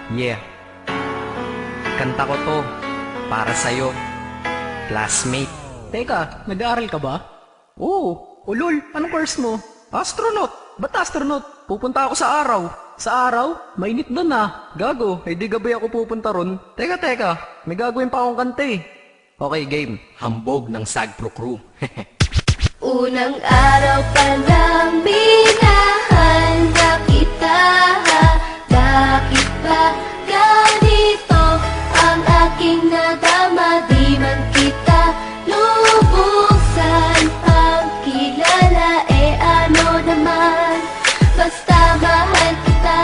Yeah, kanta ko to para sa'yo, classmate. Teka, nag-aaral ka ba? Oo. Ulol, anong course mo? Astronaut. Ba't astronaut? Pupunta ako sa araw. Sa araw? Mainit doon ah. Gago, di gabi ako pupunta ron. Teka, may gagawin pa akong kanta eh. Okay, game. Hambog ng Sagpro Crew. Unang araw pa lang minahanda kita. Bakit ba ganito ang aking nadama? Di man kita lubusan ang kilala. Ano naman, basta mahal kita.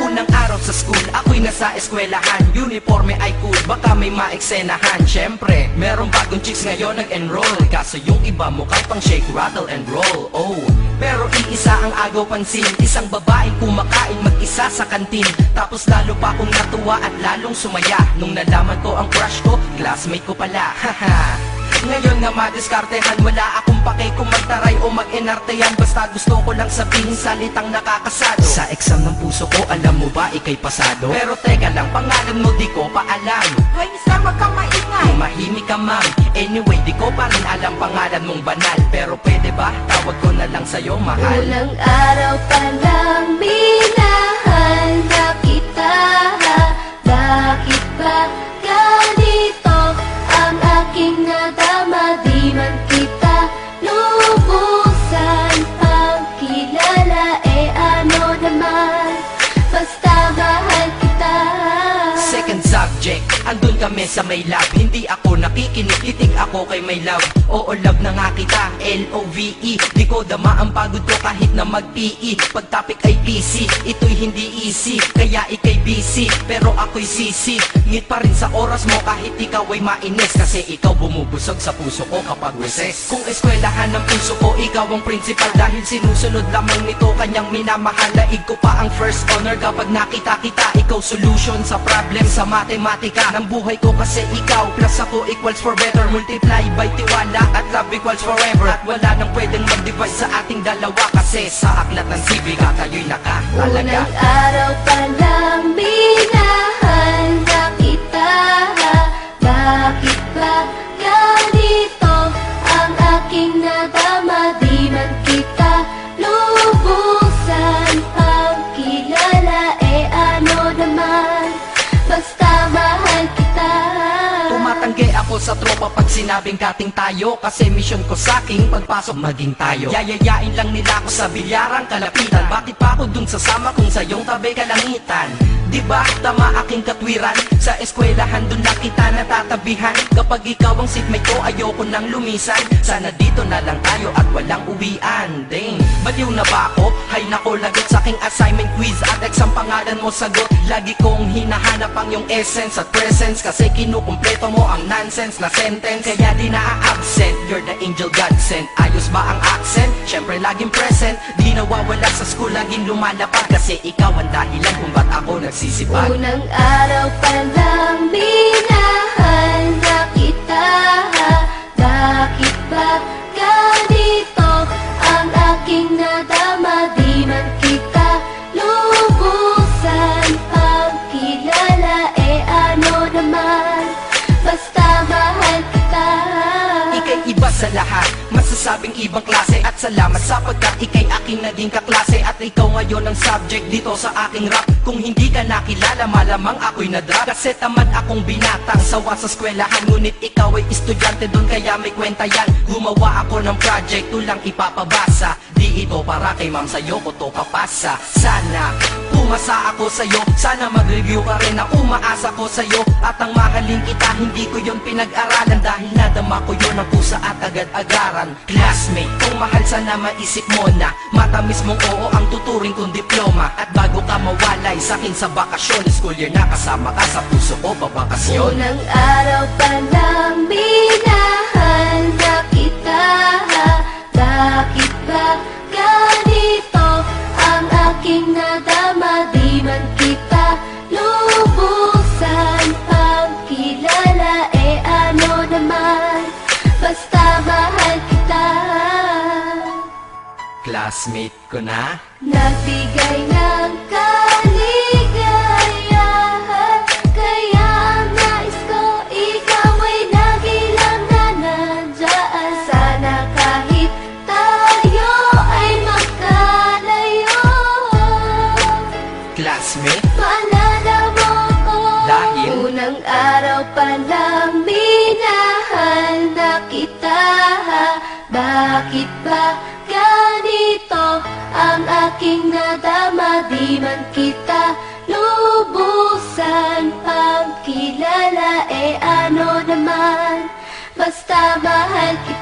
Unang araw sa school, ako'y nasa eskwelahan. Uniforme ay cool, baka may maeksenahan. Syempre, merong bagong chicks ngayon nag-enroll. Kaso yung iba mukhang pang shake, rattle and roll. Oh, pero iisa ang agaw pansin. Isang babaeng kumakain mag-isa sa kantin. Tapos lalo pa akong natuwa at lalong sumaya nung nalaman ko ang crush ko, classmate ko pala. Haha. Ngayon nga madiskartehan, wala akong pake kung magtaray o mag-enartehan. Basta gusto ko lang sabihin salitang nakakasado. Sa exam ng puso ko, alam mo ba ikay pasado? Pero teka lang, pangalan mo di ko pa alam. Hoy, mister, wag kang maingay. Tumahimik ka ma'am. Anyway, di ko pa rin alam pangalan mong banal. Pero pwede ba, tawag ko na lang sa'yo mahal. Unang araw pa lang minahanda kita. Bakit ba ganito ang aking nadama? Di man kita lubusan ang kilala. Ano naman, basta mahal kita. Second subject, andun kami sa may lab. Hindi ako nakikinig, titig ako kay may love. Oo, love na nga kita, L-O-V-E. Di ko dama ang pagod ko kahit na mag-PE. Pag topic ay PC, ito'y hindi easy. Kaya ikay busy, pero ako'y sisi. Ngit pa rin sa oras mo kahit ikaw ay mainis. Kasi ikaw bumubusog sa puso ko kapag recess. Kung eskwelahan ng puso ko, ikaw ang principal. Dahil sinusunod lamang nito kanyang minamahal. Laig ko pa ang first honor kapag nakita kita. Ikaw solution sa problem sa matematika ng buhay ko, kasi ikaw plus ako equals for better. Multiply by tiwala at love equals forever. At wala nang pwedeng mag-divide sa ating dalawa, kasi sa aklat ng sibika tayo'y nakahalaga. Unang araw pa lang minahanda kita. Bakit ba ganito ang aking nadama? Di man kita lubusan ang kilala. Ano naman, basta mahal kita. Tumatanggi ako sa tropa pag sinabing kating tayo, kasi mission ko sa aking pagpasok maging tayo. Yayayain lang nila ako sa bilyarang kalapitan. Bakit pa ako dun sasama kung sa iyong tabi kalangitan? Diba tama aking katwiran? Sa eskwelahan dun lang kita natatabihan. Kapag ikaw ang seatmate ko, ayoko nang lumisan. Sana dito na lang tayo at walang uwian. Dang, baliw na ba ako? Hay nako, lagot sa aking assignment quiz at exam, pangalan mo sagot. Lagi kong hinahanap ang iyong essence at presence, kasi kinukumpleto mo ang nonsense na sentence. Kaya di na-absent, you're the angel God sent. Ayos ba ang accent? Syempre laging present. Di nawawala sa school, laging lumalapag, kasi ikaw ang dahilan kung ba't ako nagsisipag. Unang araw pa lang minahanda kita. Bakit ba ganito ang aking nadama? Di man kita lubusan ang kilala. Ano naman, basta mahal kita. Ika'y iba sa lahat, masasabing ibang klase. At salamat sapagkat ika'y aking naging kaklase. At ikaw ngayon ang subject dito sa aking rap. Kung hindi ka nakilala, malamang ako'y na-drop. Kasi tamad akong binatang sawa sa eskwelahan. Ngunit ikaw ay estudyante doon, kaya may kwenta yan. Gumawa ako ng project, tulang ipapabasa. Di ito para kay ma'am, sa'yo ko to papasa. Sana pumasa ako sa'yo, sana mag-review ka rin. Ako umaasa ko sa'yo, at ang mahalin kita, hindi ko yun pinag-aralan. Dahil nadama ko yun ang pusa at agad-agaran. Classmate, kung mahal, sana maisip mo na matamis mong oo ang tuturing kong diploma. At bago ka mawalay sa'kin sa bakasyon, school year na kasama ka sa puso ko babakasyon. Unang araw pa lang minahanda kita. Bakit ba ganito ang aking nadama? Di man kita lubusan ang kilala. Ano naman, basta mahal kita. Classmate ko na. Nagbigay ng kaligaya. ang aking nadama, di man kita lubusan pang kilala, ano naman, basta mahal kita.